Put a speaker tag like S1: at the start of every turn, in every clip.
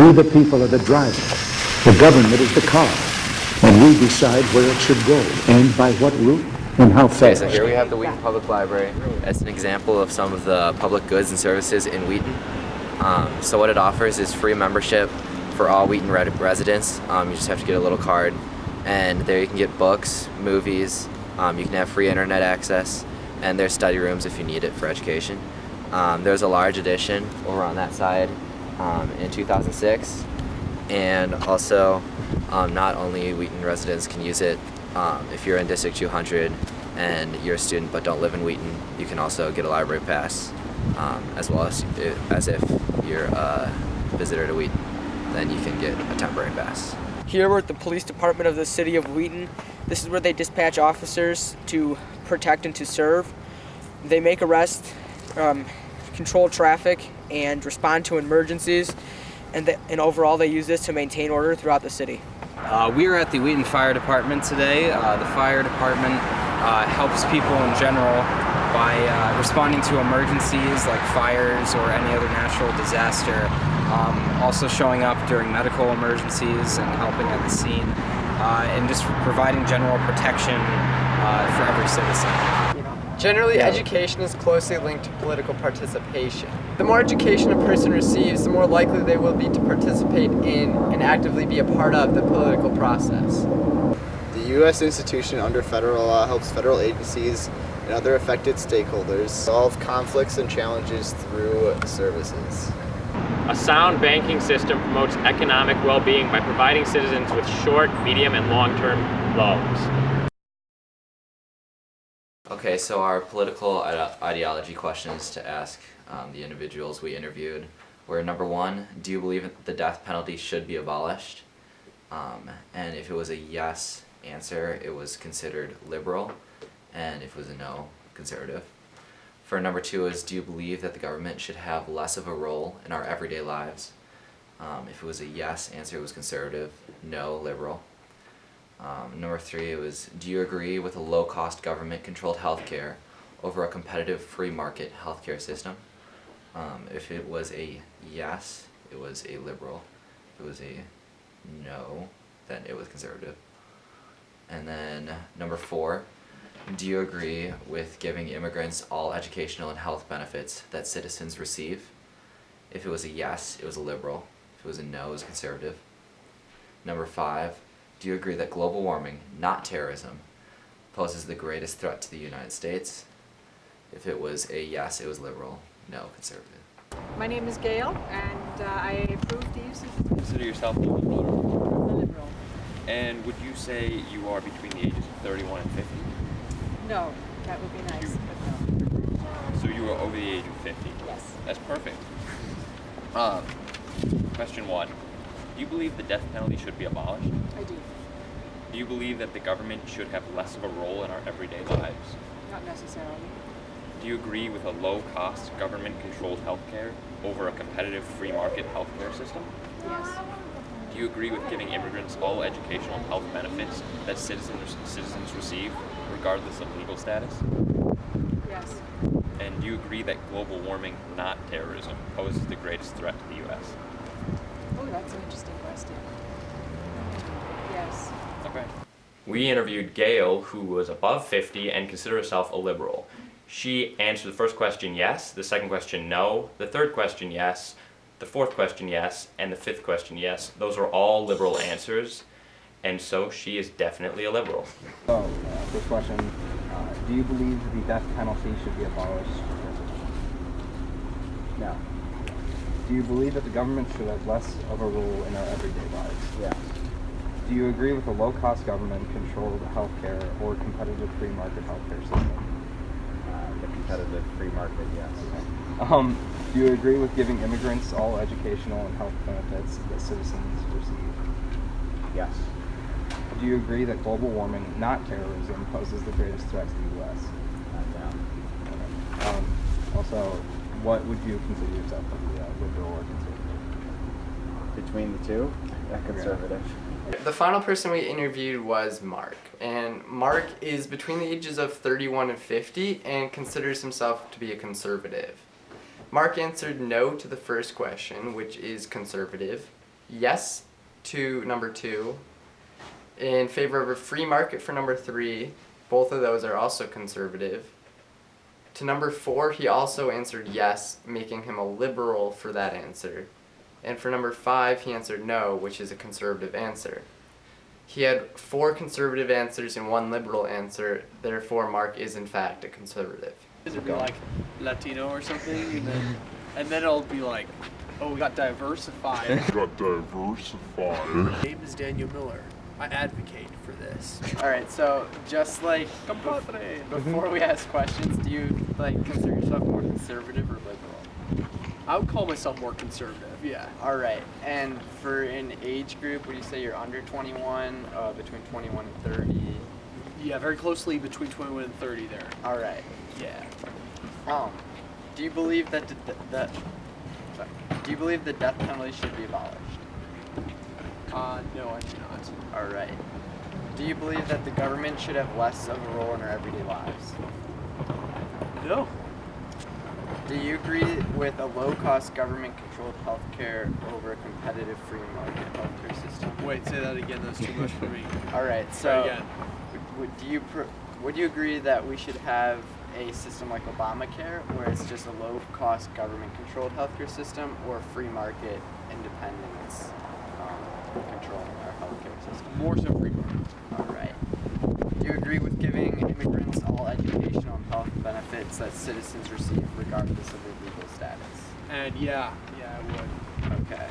S1: We, the people, are the driver. The government is the car. And we decide where it should go and by what route and how
S2: Okay,
S1: fast.
S2: so here we have the Wheaton Public Library. That's an example of some of the public goods and services in Wheaton. So what it offers is free membership for all Wheaton residents. You just have to get a little card, and there you can get books, movies, you can have free internet access, and there's study rooms if you need it for education. There's a large edition over on that side in 2006, and also not only Wheaton residents can use it. If you're in District 200 and you're a student but don't live in Wheaton, you can also get a library pass, as well as if you're a visitor to Wheaton, then you can get a temporary pass.
S3: Here we're at the police department of the city of Wheaton. This is where they dispatch officers to protect and to serve. They make arrests, control traffic, and respond to emergencies. And overall, they use this to maintain order throughout the city.
S4: We are at the Wheaton Fire Department today. The fire department helps people in general by responding to emergencies like fires or any other natural disaster, also showing up during medical emergencies and helping at the scene, and just providing general protection for every citizen.
S5: Generally, education is closely linked to political participation. The more education a person receives, the more likely they will be to participate in and actively be a part of the political process.
S6: The U.S. institution under federal law helps federal agencies and other affected stakeholders solve conflicts and challenges through services.
S7: A sound banking system promotes economic well-being by providing citizens with short, medium, and long-term loans.
S2: Okay, so our political ideology questions to ask the individuals we interviewed were: number one, do you believe the death penalty should be abolished? And if it was a yes answer, it was considered liberal, and if it was a no, conservative. For number two is, do you believe that the government should have less of a role in our everyday lives? If it was a yes answer, it was conservative, no, liberal. Number three, it was, do you agree with a low-cost government-controlled healthcare over a competitive free market healthcare system? If it was a yes, it was a liberal. If it was a no, then it was conservative. And then number four, do you agree with giving immigrants all educational and health benefits that citizens receive? If it was a yes, it was a liberal. If it was a no, it was conservative. Number five, do you agree that global warming, not terrorism, poses the greatest threat to the United States? If it was a yes, it was liberal, no, conservative.
S8: My name is Gail, and I approve the use of...
S9: Consider yourself a liberal.
S8: A liberal.
S9: And would you say you are between the ages of 31 and 50?
S8: No, that would be nice, but no.
S9: So you are over the age of 50?
S8: Yes.
S9: That's perfect. Question one. Do you believe the death penalty should be abolished?
S8: I do.
S9: Do you believe that the government should have less of a role in our everyday lives?
S8: Not necessarily.
S9: Do you agree with a low-cost, government-controlled healthcare over a competitive free market healthcare system?
S8: Yes.
S9: Do you agree with giving immigrants all educational and health benefits that citizens receive, regardless of legal status?
S8: Yes.
S9: And do you agree that global warming, not terrorism, poses the greatest threat to the U.S.?
S8: Oh, that's an interesting question. Yes.
S9: Okay.
S7: We interviewed Gail, who was above 50 and considered herself a liberal. She answered the first question yes, the second question no, the third question yes, the fourth question yes, and the fifth question yes. Those are all liberal answers, and so she is definitely a liberal.
S10: So, first question, do you believe the death penalty should be abolished? No. Do you believe that the government should have less of a role in our everyday lives?
S6: Yes.
S10: Do you agree with a low-cost government-controlled healthcare or competitive free market healthcare system?
S6: The competitive free market, yes.
S10: Okay. Do you agree with giving immigrants all educational and health benefits that citizens receive?
S6: Yes.
S10: Do you agree that global warming, not terrorism, poses the greatest threat to the U.S.?
S6: No.
S10: Okay. Also, what would you consider yourself to be, liberal or conservative?
S6: Between the two, conservative.
S5: The final person we interviewed was Mark, and Mark is between the ages of 31 and 50 and considers himself to be a conservative. Mark answered no to the first question, which is conservative, yes to number 2, in favor of a free market for number 3. Both of those are also conservative. To number 4, he also answered yes, making him a liberal for that answer. And for number 5, he answered no, which is a conservative answer. He had 4 conservative answers and 1 liberal answer, therefore Mark is in fact a conservative.
S11: It'll be like Latino or something, and then it'll be like, oh, we got diversified. My name is Daniel Miller. I advocate for this.
S5: Alright, so just like before we ask questions, do you consider yourself more conservative or liberal?
S11: I would call myself more conservative, yeah.
S5: Alright, and for an age group, would you say you're under 21, between 21 and 30?
S11: Yeah, very closely between 21 and 30 there.
S5: Alright.
S11: Yeah.
S5: Do you believe that the death penalty should be abolished?
S11: No, I do not.
S5: Alright. Do you believe that the government should have less of a role in our everyday lives?
S11: No.
S5: Do you agree with a low-cost government-controlled healthcare over a competitive free market healthcare system?
S11: Wait, say that again. That's too much for me.
S5: Alright,
S11: Try
S5: so
S11: again.
S5: would you agree that we should have a system like Obamacare, where it's just a low-cost government-controlled healthcare system, or free market independence controlling our healthcare system?
S11: More so free market.
S5: Alright. Do you agree with giving immigrants all educational and health benefits that citizens receive regardless of their legal status?
S11: And yeah, I would.
S5: Okay.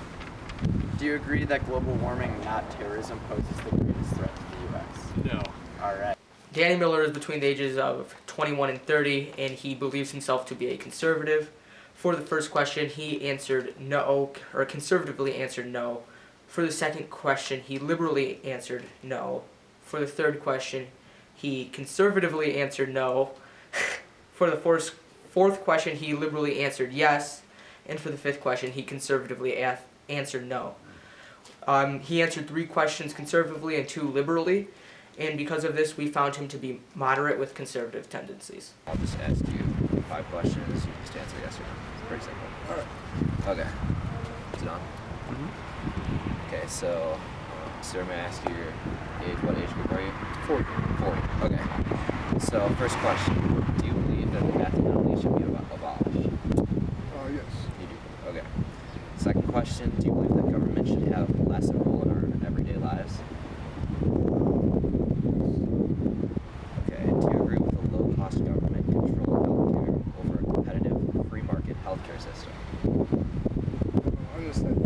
S5: Do you agree that global warming, not terrorism, poses the greatest threat to the U.S.?
S11: No.
S5: Alright.
S3: Danny Miller is between the ages of 21 and 30, and he believes himself to be a conservative. For the first question, he answered no, or conservatively answered no. For the second question, he liberally answered no. For the third question, he conservatively answered no. For the fourth question, he liberally answered yes. And for the fifth question, he conservatively answered no. He answered 3 questions conservatively and 2 liberally. And because of this, we found him to be moderate with conservative tendencies.
S2: I'll just ask you 5 questions. You just answer yes or no. It's pretty simple. Alright. Okay. Is it on? Mm-hmm. Okay, so, sir, may I ask you your age? What age group are you?
S11: 40.
S2: 40. Okay. So, first question. Do you believe that the death penalty should be abolished?
S12: Yes.
S2: You do? Okay. Second question. Do you believe that government should have less of a role in our everyday lives? Okay. Do you agree with the low-cost government-controlled healthcare over a competitive free market healthcare system?
S12: Understand.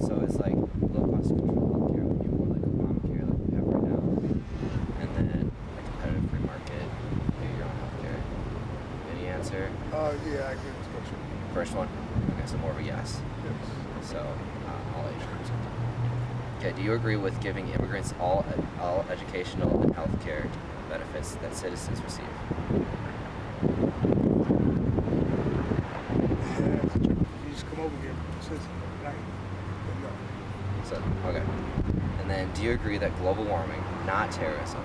S2: So it's like low-cost controlled healthcare would be more like Obamacare, like we have right now, and then a competitive free market, pay your own healthcare. Any answer?
S12: Yeah, I agree with this question.
S2: First one. Okay, so more of a yes.
S12: Yes.
S2: So all age groups. Okay. Do you agree with giving immigrants all educational and healthcare benefits that citizens receive?
S12: You just come over here,
S2: So, okay. And then, do you agree that global warming, not terrorism,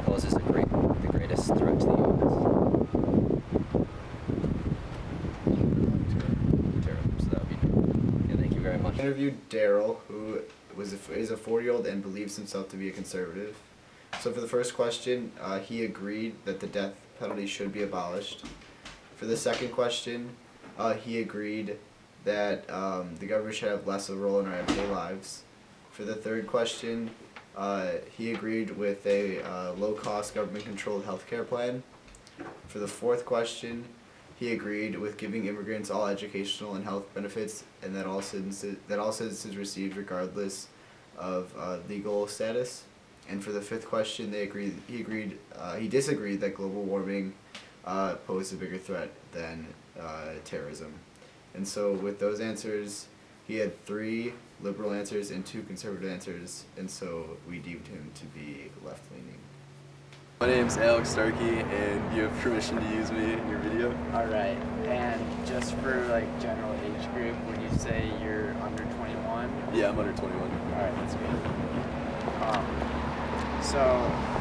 S2: poses the greatest threat to the U.S.? Terrorism. So that would be. Okay, thank you very much.
S6: I interviewed Daryl, who is a 40-year-old and believes himself to be a conservative. So for the first question, he agreed that the death penalty should be abolished. For the second question, he agreed that the government should have less of a role in our everyday lives. For the third question, he agreed with a low-cost government-controlled healthcare plan. For the fourth question, he agreed with giving immigrants all educational and health benefits, and that all citizens receive regardless of legal status. And for the fifth question, he disagreed that global warming posed a bigger threat than terrorism. And so with those answers, he had 3 liberal answers and 2 conservative answers, and so we deemed him to be left-leaning.
S13: My name's Alex Starkey, and you have permission to use me in your video.
S5: Alright, and just for general age group, would you say you're under 21?
S13: Yeah, I'm under 21.
S5: Alright, that's good. So,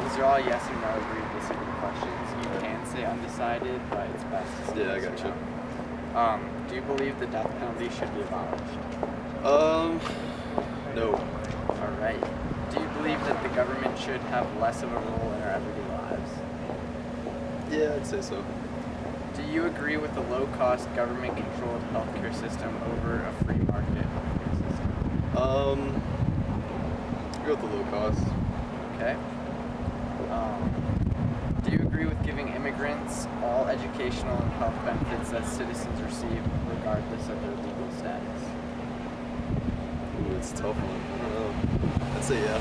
S5: these are all yes or no agreed specific questions. You can say undecided, but it's best to say
S13: Yeah, I
S5: yes or
S13: gotcha.
S5: no. Do you believe the death penalty should be abolished?
S13: No.
S5: All right. Do you believe that the government should have less of a role in our everyday lives?
S13: Yeah, I'd say so.
S5: Do you agree with the low-cost, government-controlled healthcare system over a free market healthcare system?
S13: I'll go with the low cost.
S5: Okay. Do you agree with giving immigrants all educational and health benefits that citizens receive, regardless of their legal status?
S13: Ooh, it's a tough one. I'd say yeah.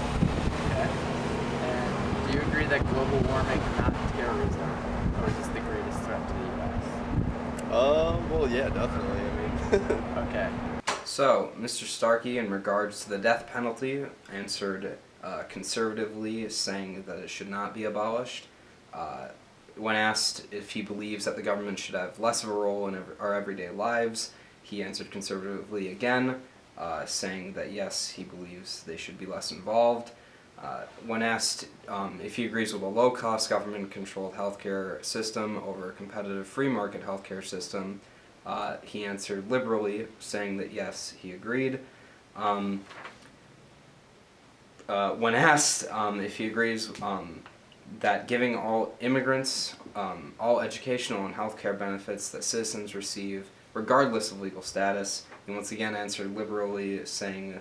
S5: Okay. And do you agree that global warming is not terrorism poses the greatest threat to the U.S.?
S13: Well, yeah, definitely. I mean,
S5: Okay.
S4: So, Mr. Starkey, in regards to the death penalty, answered conservatively, saying that it should not be abolished. When asked if he believes that the government should have less of a role in our everyday lives, he answered conservatively again, saying that yes, he believes they should be less involved. When asked if he agrees with a low-cost government-controlled healthcare system over a competitive free market healthcare system, he answered liberally, saying that yes, he agreed. When asked if he agrees that giving all immigrants all educational and healthcare benefits that citizens receive, regardless of legal status, he once again answered liberally, saying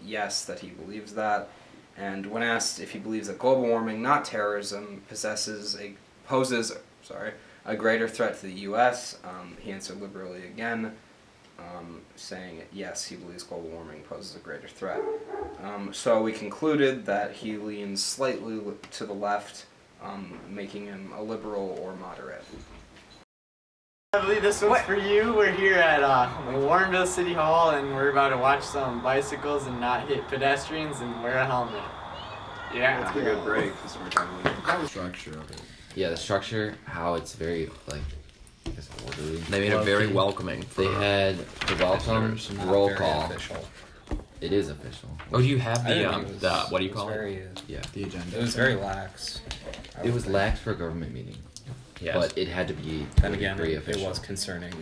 S4: yes, that he believes that. And when asked if he believes that global warming, not terrorism, poses a greater threat to the U.S., he answered liberally again, saying yes, he believes global warming poses a greater threat. So we concluded that he leans slightly to the left, making him a liberal or moderate.
S5: I believe this one's for you. We're here at Warrenville City Hall, and we're about to watch some bicycles and not hit pedestrians and wear a helmet. Yeah.
S13: that's a good break. Because we're talking about
S6: The structure of it.
S2: Yeah, the structure, how it's very, I guess orderly.
S14: They made it very welcoming.
S2: They had the welcome
S14: visitors.
S2: roll
S4: Very
S2: call.
S4: official.
S2: It is official.
S14: Oh, you have
S4: I
S14: the
S4: didn't think it was-
S14: what do you
S4: it was
S14: call it?
S4: very,
S2: Yeah.
S6: The agenda.
S4: It was very lax.
S2: It was lax for a government meeting,
S14: Yes.
S2: but it had to be
S4: Then again,
S2: very
S4: it
S2: official.
S4: was concerning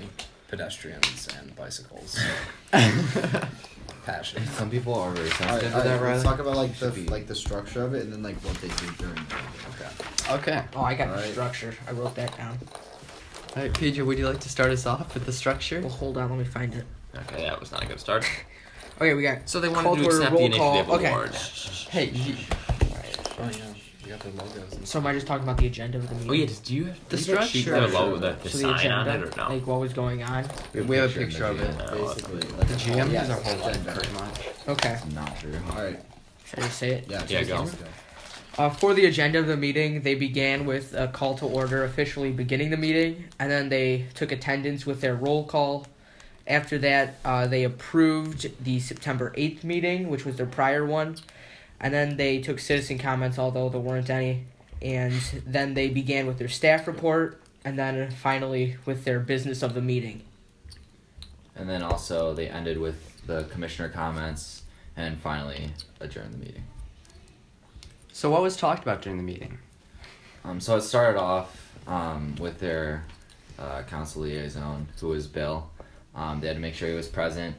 S4: pedestrians and bicycles. Passion.
S2: Some people are very
S6: All
S2: sensitive
S6: right,
S2: to that,
S6: let's
S2: Riley.
S6: talk about
S2: Should be-
S6: the structure of it and then what they do during the meeting.
S14: Okay.
S3: Oh, I got the
S6: Alright.
S3: structure. I wrote that down.
S13: Alright, PJ, would you like to start us off with the structure?
S3: Well, hold on, let me find it.
S14: Okay, that was not a good start.
S3: Okay, we got.
S14: So they wanted
S3: call
S14: to
S3: order,
S14: accept the
S3: roll
S14: initiative
S3: call. Okay.
S14: award.
S13: Hey,
S4: Oh yeah, you got the logos. And
S3: So am I just talking about the agenda of the meeting?
S14: Oh yeah, do you have
S13: The
S14: do you have
S13: structure.
S14: the logo, the
S3: So
S14: sign on it or no?
S3: like what was going on.
S13: we have a picture of it.
S6: Basically,
S13: The GM
S6: yes,
S13: is our whole life,
S6: agenda.
S13: pretty much.
S3: Okay.
S2: It's not true.
S6: All right.
S3: Should I just say it?
S6: Yeah.
S14: Yeah,
S6: just-
S14: go.
S6: just
S3: For the agenda of the meeting, they began with a call to order officially beginning the meeting, and then they took attendance with their roll call. After that, they approved the September 8th meeting, which was their prior one, and then they took citizen comments, although there weren't any, and then they began with their staff report, and then finally with their business of the meeting.
S2: And then also they ended with the commissioner comments and finally adjourned the meeting.
S13: So what was talked about during the meeting?
S2: So it started off with their council liaison, who was Bill. They had to make sure he was present,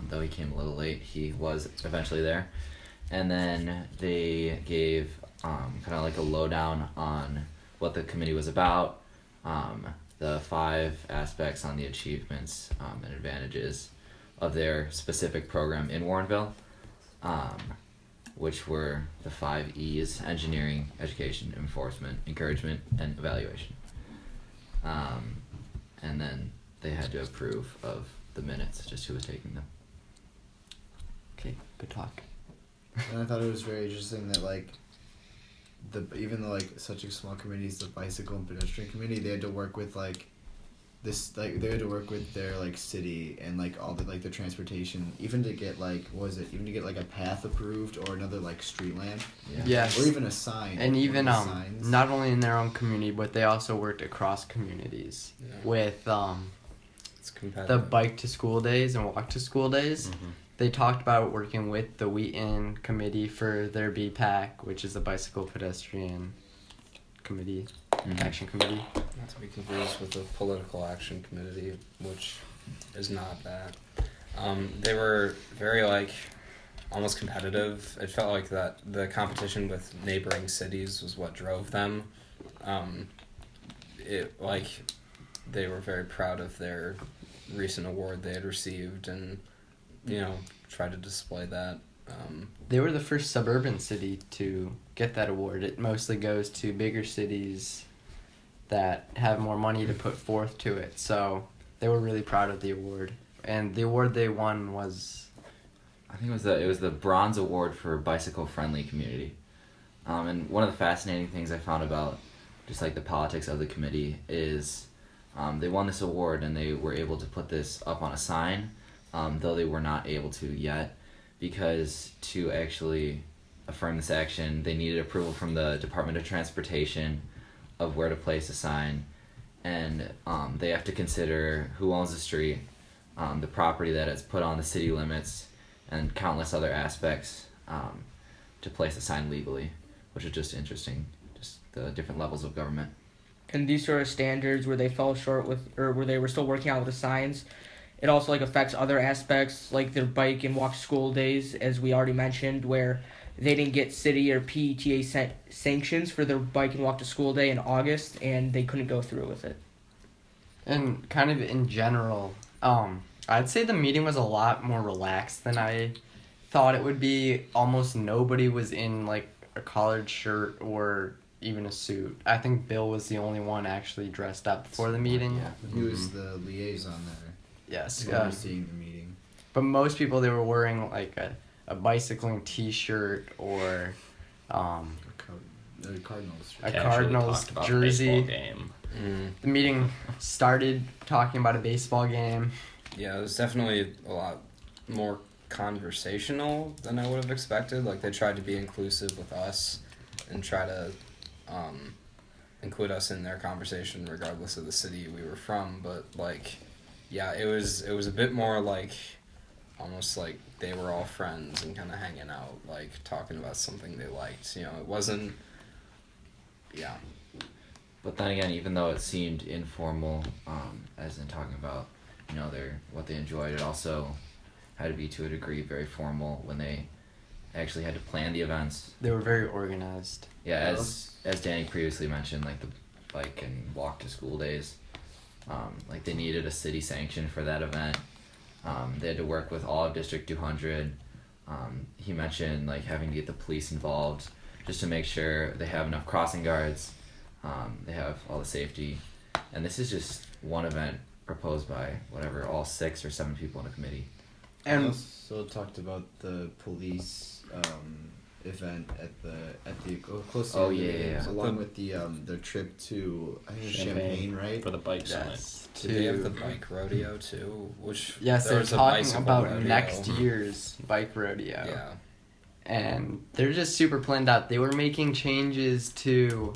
S2: though he came a little late. He was eventually there. And then they gave kind of like a lowdown on what the committee was about, the 5 aspects on the achievements and advantages of their specific program in Warrenville, which were the 5 E's: engineering, education, enforcement, encouragement, and evaluation. And then they had to approve of the minutes, just who was taking them.
S13: Okay, good talk.
S6: And I thought it was very interesting that even though such a small committee is the bicycle and pedestrian committee, they had to work with they had to work with their city and all the the transportation, even to get a path approved or another street lamp.
S2: Yeah.
S13: Yes.
S6: Or even a sign.
S13: And
S6: one
S13: even
S6: of the signs.
S13: not only in their own community, but they also worked across communities with
S4: It's competitive.
S13: the bike to school days and walk to school days. They talked about working with the Wheaton committee for their BPAC, which is the bicycle pedestrian committee. Action Committee.
S4: Not to be confused with the Political Action Committee, which is not that. They were very almost competitive. It felt like that the competition with neighboring cities was what drove them. They were very proud of their recent award they had received, and tried to display that.
S13: They were the first suburban city to get that award. It mostly goes to bigger cities that have more money to put forth to it. So they were really proud of the award. And the award they won was,
S2: I think it was the Bronze Award for Bicycle Friendly Community. And one of the fascinating things I found about just the politics of the committee is they won this award and they were able to put this up on a sign, though they were not able to yet, because to actually affirm this action, they needed approval from the Department of Transportation of where to place a sign, and they have to consider who owns the street, the property that it's put on the city limits, and countless other aspects to place a sign legally, which is just interesting, just the different levels of government.
S3: And these sort of standards where they fell short with, or where they were still working out with the signs, it also affects other aspects like their bike and walk to school days, as we already mentioned, where they didn't get city or PTA sanctions for their bike and walk to school day in August, and they couldn't go through with it.
S13: and kind of in general, I'd say the meeting was a lot more relaxed than I thought it would be. Almost nobody was in a collared shirt or even a suit. I think Bill was the only one actually dressed up for the meeting.
S6: Yeah, he was the liaison there.
S13: Yes.
S6: Overseeing the meeting.
S13: But most people, they were wearing a bicycling T-shirt or
S6: The Cardinals.
S13: a Cardinals jersey.
S14: Game.
S13: The meeting started talking about a baseball game.
S4: Yeah, it was definitely a lot more conversational than I would have expected. They tried to be inclusive with us and try to include us in their conversation regardless of the city we were from. But yeah, it was a bit more almost they were all friends and kind of hanging out, talking about something they liked. It wasn't. Yeah.
S2: But then again, even though it seemed informal, as in talking about, what they enjoyed, it also had to be to a degree very formal when they actually had to plan the events.
S13: They were very organized.
S2: Yeah, as Danny previously mentioned, the bike and walk to school days, they needed a city sanction for that event. They had to work with all of District 200. He mentioned having to get the police involved just to make sure they have enough crossing guards, they have all the safety, and this is just one event proposed by all 6 or 7 people in a committee.
S6: And also talked about the police event at the close to along with the their trip to Champaign, right?
S14: For the bike summit.
S13: Yes.
S4: Did they have the bike rodeo too?
S13: Yes,
S4: there
S13: they're
S4: was a
S13: talking
S4: bicycle
S13: about
S4: rodeo.
S13: next year's bike rodeo.
S4: Yeah.
S13: And they're just super planned out. They were making changes to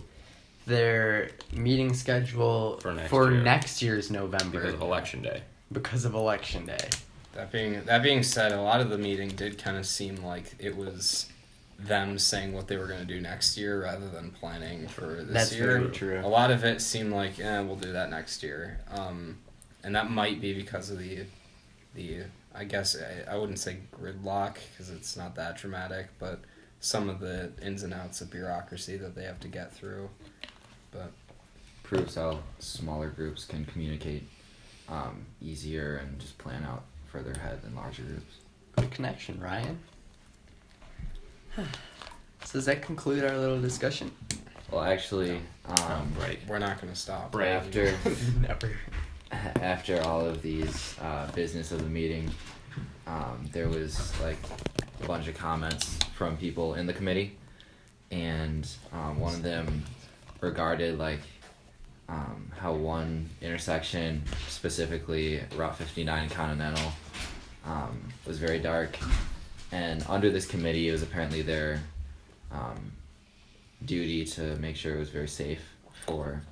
S13: their meeting schedule for next year's November.
S14: Because of Election Day.
S13: Because of Election Day.
S4: That being said, a lot of the meeting did kind of seem like it was them saying what they were going to do next year rather than planning for this year.
S13: That's very true.
S4: A lot of it seemed like, we'll do that next year. And that might be because of the I guess I wouldn't say gridlock because it's not that dramatic, but some of the ins and outs of bureaucracy that they have to get through. But
S2: proves how smaller groups can communicate easier and just plan out further ahead than larger groups.
S13: Good connection, Ryan. So does that conclude our little discussion?
S2: Well, actually,
S4: right, we're not going to stop.
S2: After
S13: Never.
S2: After all of these business of the meeting, there was a bunch of comments from people in the committee, and one of them regarded how one intersection, specifically Route 59 Continental, was very dark, and under this committee it was apparently their duty to make sure it was very safe for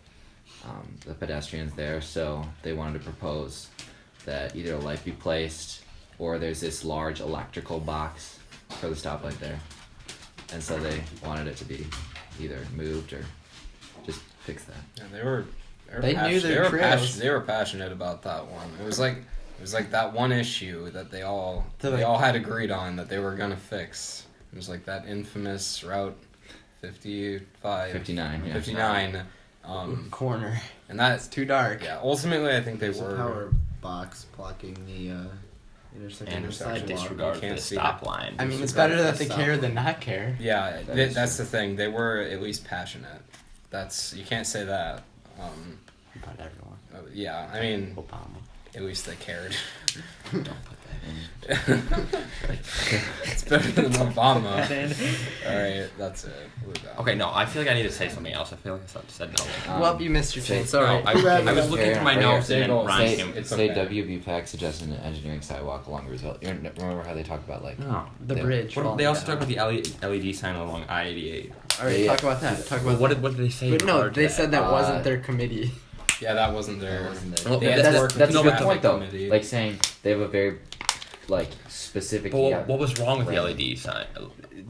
S2: the pedestrians there, so they wanted to propose that either a light be placed or there's this large electrical box for the stoplight there, and so they wanted it to be either moved or just fix that.
S15: Yeah, they were
S13: They knew their trails.
S15: They were passionate about that one. It was like that one issue that they all
S13: They're
S15: all had agreed on that they were gonna fix. It was like that infamous Route 59.
S13: Corner.
S15: And that's
S13: too dark.
S15: Yeah, ultimately I think they
S6: There's
S15: were
S6: a power box blocking the intersection.
S14: And disregard the stop line.
S13: I mean, it's better that they care than not care.
S15: Yeah, that's the thing. They were at least passionate. You can't say that.
S13: About everyone.
S15: Yeah, I mean,
S13: Obama.
S15: At least they cared.
S2: Don't put that in.
S15: It's better than Obama.
S13: Put that in.
S15: All right, that's it.
S14: Okay, no, I feel like I need to say something else. I feel like I said no.
S13: Well, you missed your chance.
S14: No,
S13: Sorry.
S14: I was looking through my notes and then Ron came.
S2: Say WB PAC suggested an engineering sidewalk along Roosevelt. You remember how they talked about like
S13: the bridge.
S14: They also talk about the LED sign along I-88.
S13: All right, talk about that. Talk about
S14: what did they say?
S13: But no, they said that wasn't their committee.
S15: Yeah, that wasn't their.
S2: Well, that's a good point though. Like saying they have a very specific.
S14: But what was wrong with the LED sign?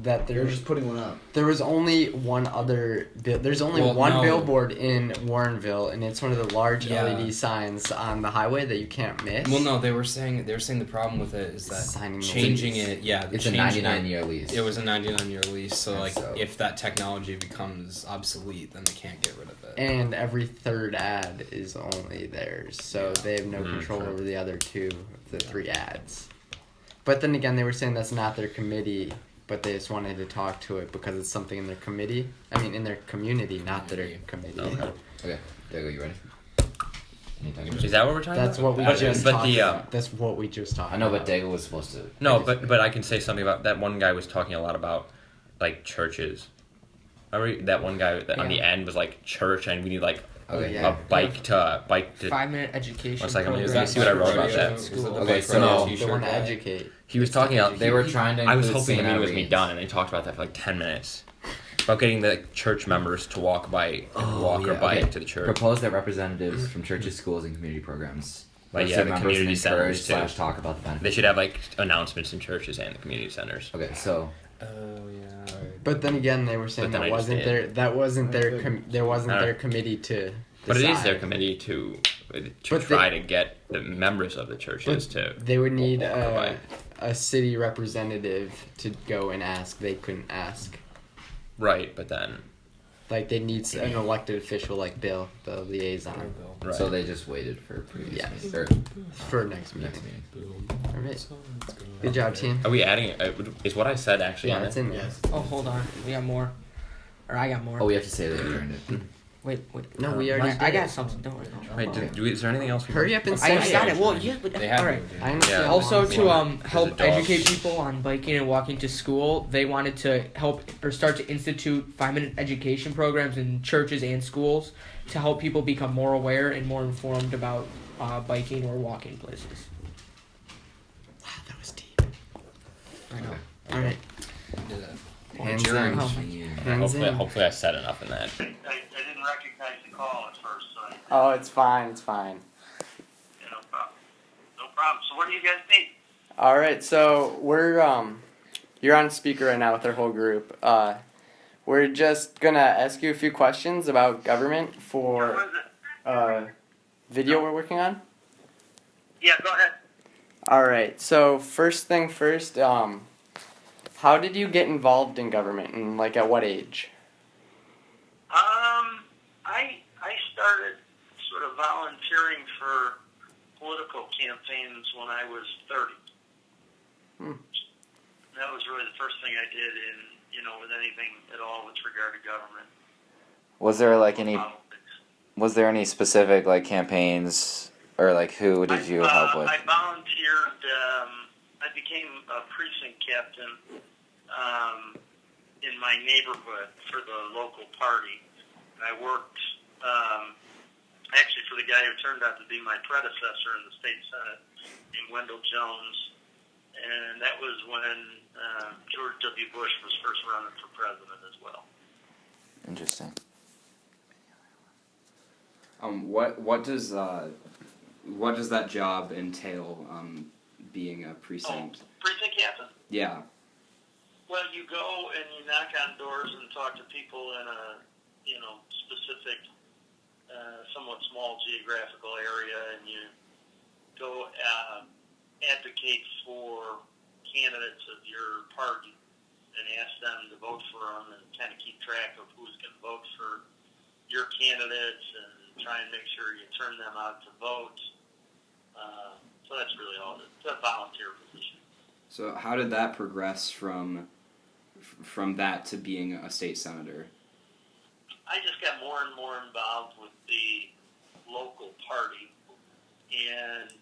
S13: That
S6: They're just putting one up.
S13: There was only one other. There's only one billboard in Warrenville, and it's one of the large LED signs on the highway that you can't miss.
S15: Well, no, they were saying the problem with it is that changing it. Yeah,
S2: it's a 99-year lease.
S15: It was a 99-year lease, so if that technology becomes obsolete, then they can't get rid of it.
S13: And every third ad is only theirs, so they have no control over the other the 3 ads. But then again, they were saying that's not their committee. But they just wanted to talk to it because it's something in their committee. I mean, in their community, not their committee.
S2: Okay, Diego, you ready?
S14: Is that what we're talking
S13: That's
S14: about?
S13: what we just talked about. That's what we just talked about.
S2: I know, but Diego was supposed to.
S14: No, but I can say something about that one guy was talking a lot about like churches. Remember that one guy that on the end was like church, and we need like a bike to
S3: 5-minute education.
S14: 1 second, let me see what I wrote about that.
S2: Okay, so
S13: they want to educate.
S14: He was talking about.
S2: They were trying to.
S14: I was hoping the meeting was be done, and they talked about that for like 10 minutes. About getting the church members to walk or bike to the church.
S2: Propose that representatives from churches, schools, and community programs.
S14: Like the community centers too.
S2: Talk about the benefits.
S14: They should have like announcements in churches and the community centers.
S2: Okay, so.
S15: Oh yeah.
S13: But then again, they were saying that wasn't their their committee to.
S14: But it is their committee to try to get the members of the churches to.
S13: They would need a city representative to go and ask. They couldn't ask.
S14: Right, but then.
S13: Like they need an elected official like Bill, the liaison.
S2: Right. So they just waited for previous
S13: for next meeting. All right. Good job, team.
S14: Are we adding? Is what I said actually?
S13: Yeah, it's in there.
S3: Oh, hold on. We got more. Or I got more.
S2: Oh, we have to say that we earned it.
S3: Wait.
S13: No, we already did.
S3: I got something. Don't worry.
S14: Wait, is there anything else?
S13: Hurry up and say
S3: I got it. Well, yeah, but all right. Also, to help educate people on biking and walking to school, they wanted to help or start to institute 5-minute education programs in churches and schools to help people become more aware and more informed about biking or walking places.
S13: Wow, that was deep.
S3: I know.
S13: All right. Hands in.
S14: Hopefully I said enough in that.
S16: I didn't recognize the call at first, so
S13: It's fine. It's fine.
S16: Yeah, no problem. No problem. So what do you guys need?
S13: All right. So we're you're on speaker right now with our whole group. We're just gonna ask you a few questions about government for video we're working on.
S16: Yeah, go ahead.
S13: All right. So first thing first, how did you get involved in government and like at what age?
S16: I started sort of volunteering for political campaigns when I was 30. That was really the first thing I did with anything at all with regard to government.
S2: Was there any specific like campaigns or like who did you help with?
S16: I volunteered. I became a precinct captain in my neighborhood for the local party. And I worked actually for the guy who turned out to be my predecessor in the state senate, named Wendell Jones. And that was when George W. Bush was first running for president as well.
S2: Interesting.
S10: What does that job entail? Being a precinct.
S16: Precinct captain.
S10: Yeah.
S16: Well, you go and you knock on doors and talk to people in a specific somewhat small geographical area and you go advocate for candidates of your party and ask them to vote for them and kind of keep track of who's going to vote for your candidates and try and make sure you turn them out to vote. So that's really all. It's a volunteer position.
S17: So how did that progress from that to being a state senator?
S16: I just got more and more involved with the local party, and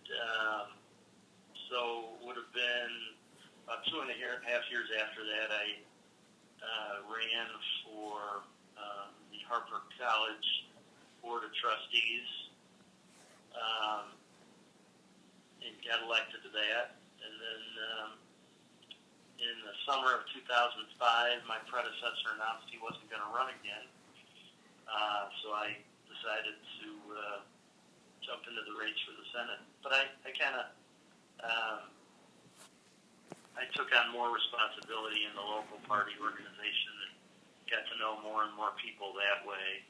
S16: so would have been about 2.5 years after that I ran for the Harper College Board of Trustees and got elected to that. And then in the summer of 2005, my predecessor announced he wasn't going to run again. So I decided to jump into the race for the Senate. But I kind of I took on more responsibility in the local party organization and got to know more and more people that way.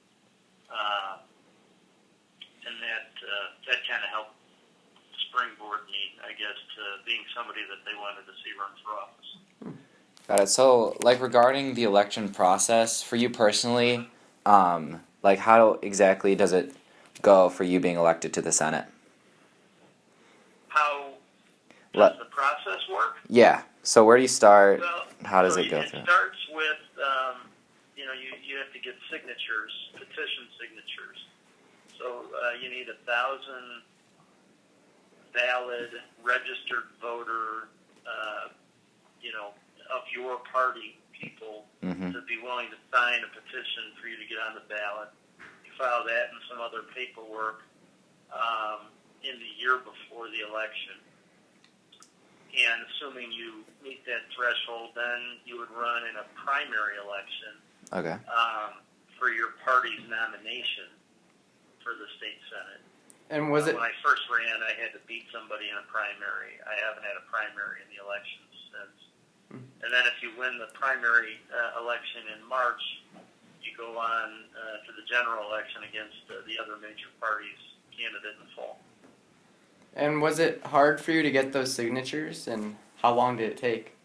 S16: And that kind of helped springboard me, I guess, to being somebody that they wanted to see run for office.
S2: Got it. So, like, regarding the election process, for you personally, like, how exactly does it go for you being elected to the Senate?
S16: How does the process work?
S2: Yeah. So where do you start?
S16: Well,
S2: How does
S16: so
S2: it go through?
S16: It starts with, you have to get signatures, petition signatures. So you need 1,000 valid registered voter, of your party people to be willing to sign a petition for you to get on the ballot. You file that and some other paperwork in the year before the election. And assuming you meet that threshold, then you would run in a primary election for your party's nomination for the state Senate.
S13: And was it...
S16: When I first ran, I had to beat somebody in a primary. I haven't had a primary in the elections since. And then if you win the primary election in March, you go on to the general election against the other major parties' candidate in the fall.
S13: And was it hard for you to get those signatures, and how long did it take?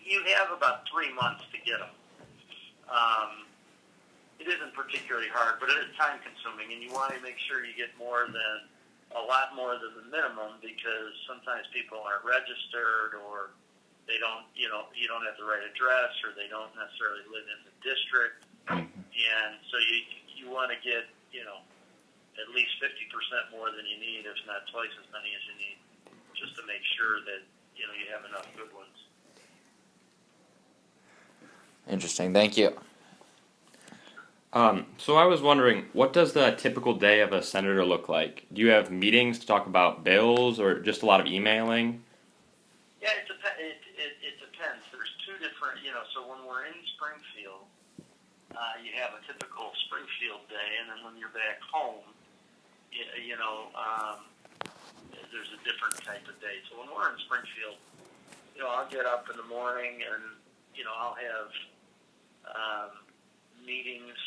S16: You have about 3 months to get them. It isn't particularly hard, but it is time consuming, and you want to make sure you get a lot more than the minimum, because sometimes people aren't registered, or they don't, you don't have the right address, or they don't necessarily live in the district, and so you want to get, at least 50% more than you need, if not twice as many as you need, just to make sure that, you have enough good ones.
S2: Interesting. Thank you.
S7: So I was wondering, what does the typical day of a senator look like? Do you have meetings to talk about bills, or just a lot of emailing?
S16: Yeah, it depends. There's two different, so when we're in Springfield, you have a typical Springfield day, and then when you're back home, there's a different type of day. So when we're in Springfield, I'll get up in the morning and, I'll have meetings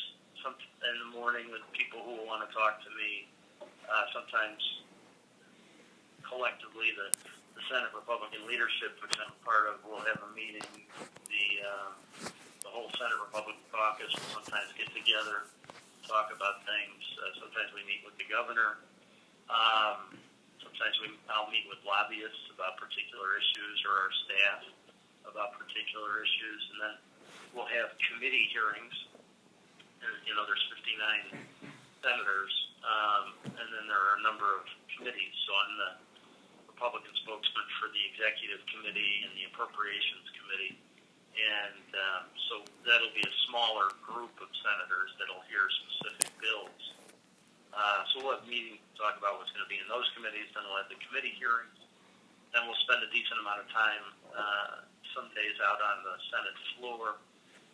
S16: in the morning with people who will want to talk to me. Sometimes collectively the Senate Republican leadership, which I'm part of, will have a meeting. The whole Senate Republican caucus will sometimes get together, talk about things. Sometimes we meet with the governor. Sometimes I'll meet with lobbyists about particular issues, or our staff about particular issues, and then we'll have committee hearings. There's 59 senators, and then there are a number of committees. So I'm the Republican spokesman for the Executive Committee and the Appropriations Committee, and so that'll be a smaller group of senators that'll hear specific bills. So we'll have meetings to talk about what's going to be in those committees, then we'll have the committee hearings, then we'll spend a decent amount of time, some days out on the Senate floor,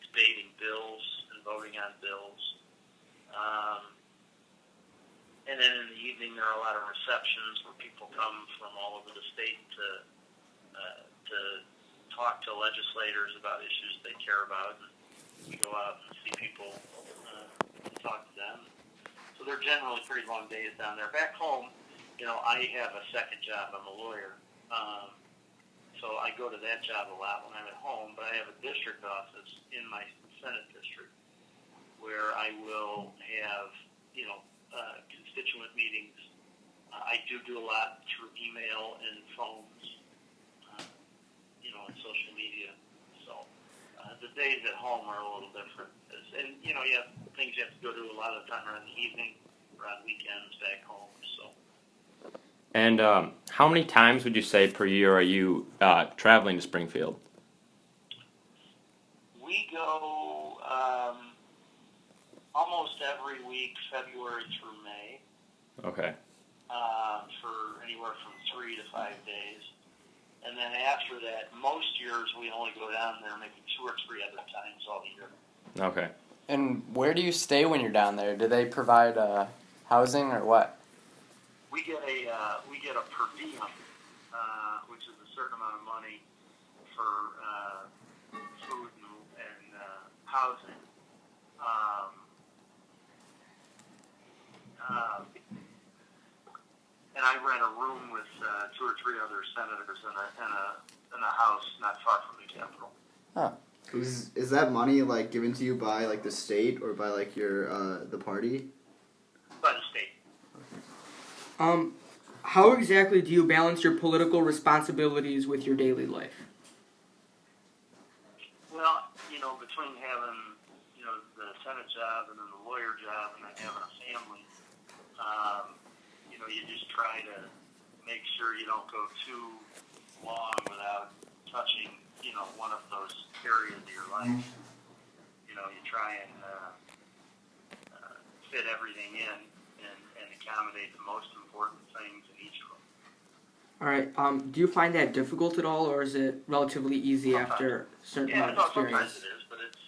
S16: debating bills and voting on bills. And then in the evening, there are a lot of receptions where people come from all over the state to talk to legislators about issues they care about. And we go out and see people and talk to them. So they're generally pretty long days down there. Back home, I have a second job. I'm a lawyer. So I go to that job a lot when I'm at home, but I have a district office in my Senate district where I will have, constituent meetings. I do a lot through email and phones, and social media. So the days at home are a little different. And, you have things you have to go to a lot of the time around the evening or on weekends back home. So.
S7: And how many times would you say per year are you traveling to Springfield?
S16: We go almost every week, February through May.
S7: Okay.
S16: For anywhere from 3 to 5 days. And then after that, most years we only go down there maybe 2 or 3 other times all year.
S7: Okay.
S13: And where do you stay when you're down there? Do they provide housing or what?
S16: We get a per diem, which is a certain amount of money for food and housing. And I rent a room with 2 or 3 other senators in a house not far from the Capitol.
S13: Huh.
S6: Is that money like given to you by like the state or by like your the party?
S16: By the state.
S3: How exactly do you balance your political responsibilities with your daily life?
S16: Well, between having, the Senate job and then the lawyer job and then having a family, you just try to make sure you don't go too long without touching, one of those areas of your life. You try and fit everything in and accommodate the most important things in each of them.
S3: All right. Do you find that difficult at all, or is it relatively easy
S16: Sometimes.
S3: after a certain amount of
S16: Sometimes
S3: experience?
S16: it is, but it's,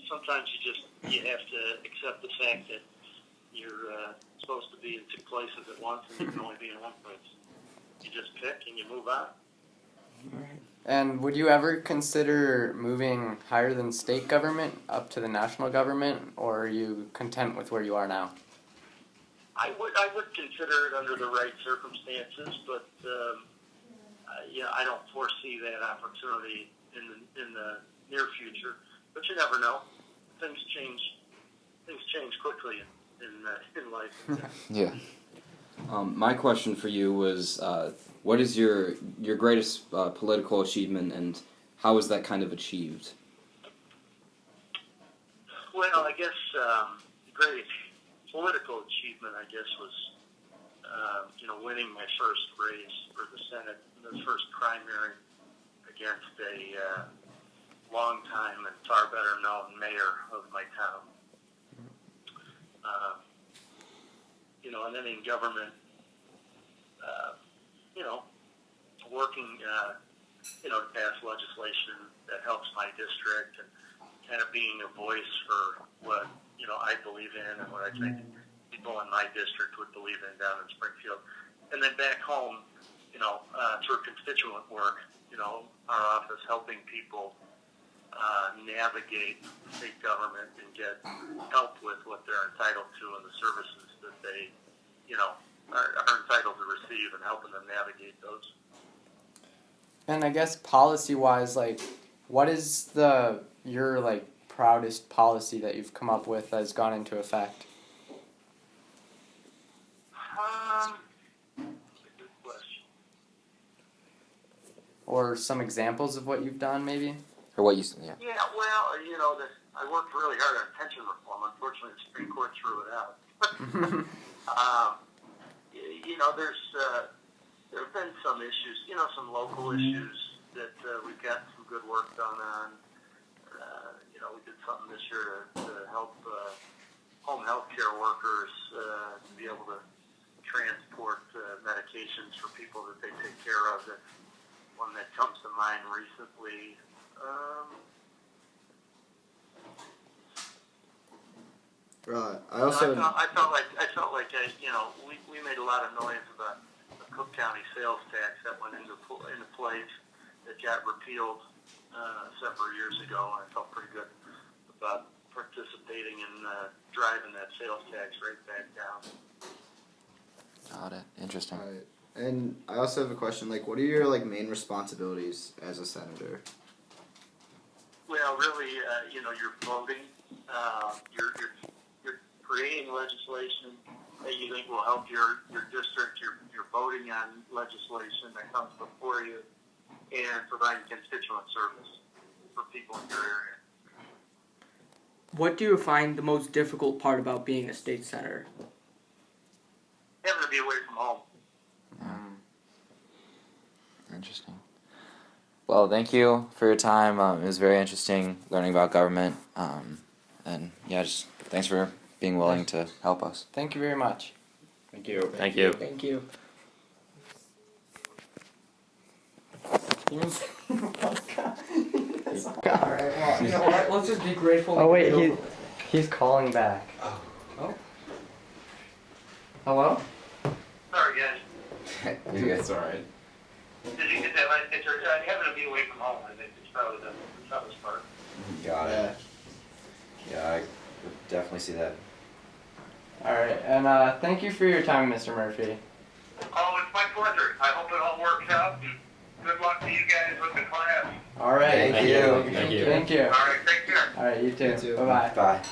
S16: sometimes you have to accept the fact that you're supposed to be in 2 places at once and you can only be in 1 place. You just pick and you move on.
S3: All right.
S13: And would you ever consider moving higher than state government up to the national government, or are you content with where you are now?
S16: I would consider it under the right circumstances, but I don't foresee that opportunity in the near future. But you never know. Things change quickly in life.
S17: Yeah. My question for you was, what is your greatest political achievement, and how was that kind of achieved?
S16: Well, I guess the greatest political achievement, was winning my first race for the Senate, the first primary against a long-time and far better known mayor of my town. And then in government, working, to pass legislation that helps my district and kind of being a voice for what, I believe in and what I think people in my district would believe in down in Springfield. And then back home, through constituent work, our office helping people navigate state government and get help with what they're entitled to and the services that they, are entitled to receive, and helping them navigate those.
S13: And I guess policy-wise, what is your proudest policy that you've come up with that has gone into effect?
S16: Good question.
S13: Or some examples of what you've done, maybe?
S17: Or what you,
S16: Yeah, well, I worked really hard on pension reform. Unfortunately, the Supreme Court threw it out. There have been some issues, some local issues that we've got some good work done on. We did something this year to help home health care workers to be able to transport medications for people that they take care of. That's one that comes to mind recently.
S6: Right.
S16: I felt like we made a lot of noise about the Cook County sales tax that went into place that got repealed several years ago, and I felt pretty good about participating in driving that sales tax rate back down.
S2: Got it. Interesting.
S6: Alright. And I also have a question, like, what are your, like, main responsibilities as a senator?
S16: Well, really, you're voting, you're creating legislation that you think will help your district. You're voting on legislation that comes before you, and providing constituent service for people in your area.
S3: What do you find the most difficult part about being a state senator?
S16: Having to be away from home.
S2: Interesting. Well, thank you for your time. It was very interesting learning about government. And yeah, just thanks for being willing to help us.
S13: Thank you very much.
S14: Thank you.
S2: Thank you.
S3: Thank you.
S13: Alright, well,
S3: You know what? Let's just be grateful.
S13: Oh wait, he's calling back.
S3: Oh. Hello?
S16: Sorry, guys.
S14: You're good. It's alright.
S16: Did you get that last picture? Having to be away from home, I think it's probably the toughest part.
S2: Got it. Yeah, I would definitely see that.
S13: Alright, and thank you for your time, Mr. Murphy.
S16: Oh, it's my pleasure. I hope it all works out. And good luck to you guys with the class.
S13: Alright,
S14: Thank you. Thank you.
S13: Thank you.
S16: All right, take care.
S13: Alright, you too.
S6: You too.
S13: Bye-bye.
S2: Bye.